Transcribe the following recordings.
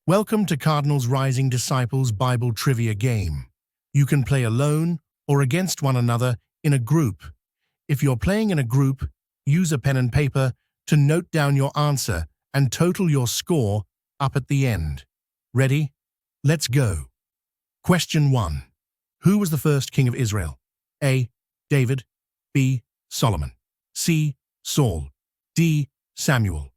Welcome to Cardinal's Rising Disciples Bible Trivia Game. You can play alone or against one another in a group. If you're playing in a group, use a pen and paper to note down your answer and total your score up at the end. Ready? Let's go. Question 1. Who was the first king of Israel? A. David. B. Solomon. C. Saul. D. Samuel.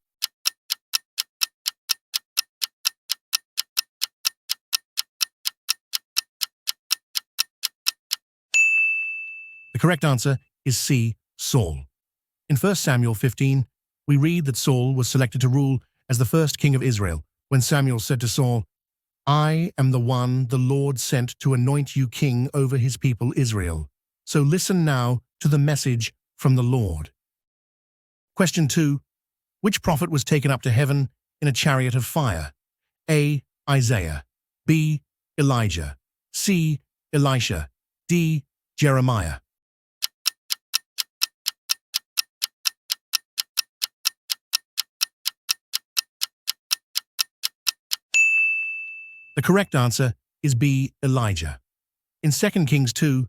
The correct answer is C. Saul. In 1 Samuel 15, we read that Saul was selected to rule as the first king of Israel when Samuel said to Saul, "I am the one the Lord sent to anoint you king over his people Israel. So listen now to the message from the Lord." Question 2. Which prophet was taken up to heaven in a chariot of fire? A. Isaiah. B. Elijah. C. Elisha. D. Jeremiah. The correct answer is B. Elijah. In 2 Kings 2,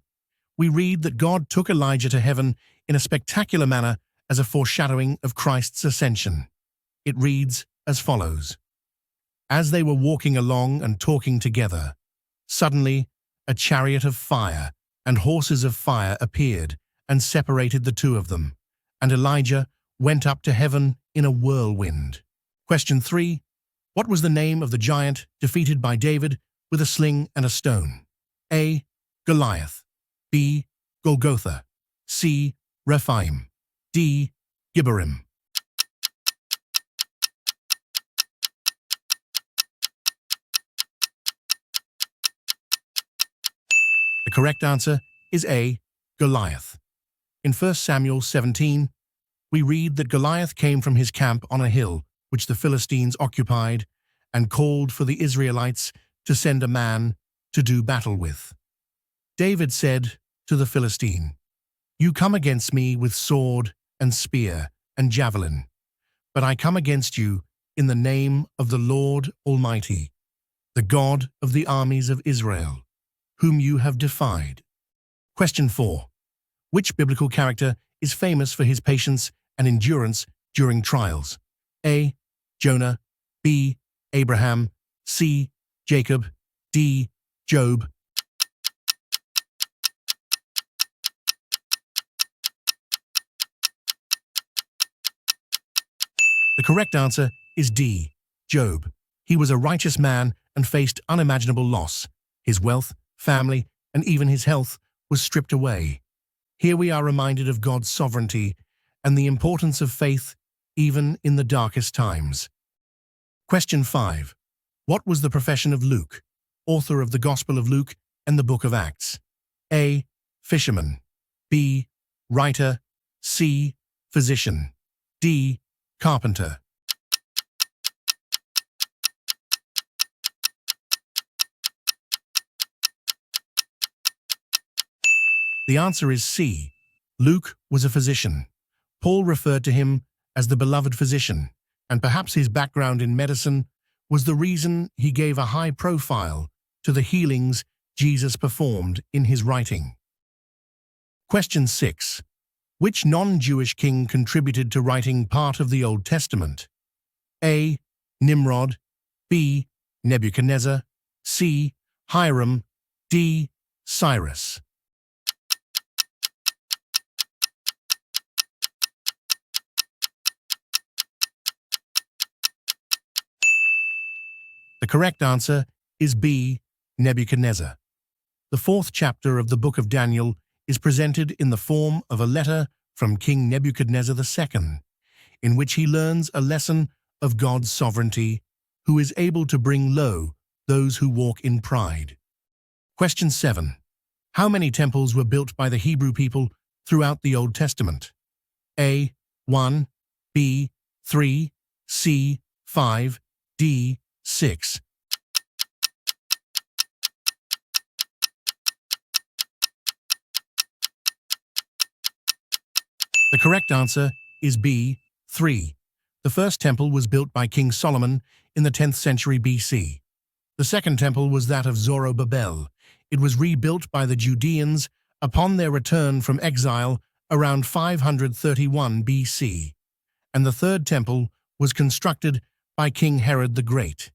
we read that God took Elijah to heaven in a spectacular manner as a foreshadowing of Christ's ascension. It reads as follows. As they were walking along and talking together, suddenly a chariot of fire and horses of fire appeared and separated the two of them, and Elijah went up to heaven in a whirlwind. Question 3. What was the name of the giant defeated by David with a sling and a stone? A. Goliath. B. Golgotha. C. Rephaim. D. Gibborim. The correct answer is A. Goliath. In 1 Samuel 17, we read that Goliath came from his camp on a hill which the Philistines occupied, and called for the Israelites to send a man to do battle with. David said to the Philistine, "You come against me with sword and spear and javelin, but I come against you in the name of the Lord Almighty, the God of the armies of Israel, whom you have defied." Question 4. Which biblical character is famous for his patience and endurance during trials? A. Jonah. B. Abraham. C. Jacob. D. Job. The correct answer is D. Job. He was a righteous man and faced unimaginable loss. His wealth, family, and even his health was stripped away. Here we are reminded of God's sovereignty and the importance of faith even in the darkest times. Question 5. What was the profession of Luke, author of the Gospel of Luke and the Book of Acts? A. Fisherman. B. Writer. C. Physician. D. Carpenter. The answer is C. Luke was a physician. Paul referred to him as the beloved physician, and perhaps his background in medicine was the reason he gave a high profile to the healings Jesus performed in his writing. Question 6. Which non-Jewish king contributed to writing part of the Old Testament? A. Nimrod. B. Nebuchadnezzar. C. Hiram. D. Cyrus. The correct answer is B. Nebuchadnezzar. The 4th chapter of the book of Daniel is presented in the form of a letter from King Nebuchadnezzar II, in which he learns a lesson of God's sovereignty, who is able to bring low those who walk in pride. Question 7. How many temples were built by the Hebrew people throughout the Old Testament? A. 1. B. 3. C. 5. D. 6. The correct answer is B. 3. The first temple was built by King Solomon in the 10th century BC. The second temple was that of Zorobabel. It was rebuilt by the Judeans upon their return from exile around 531 BC. And the third temple was constructed by King Herod the Great.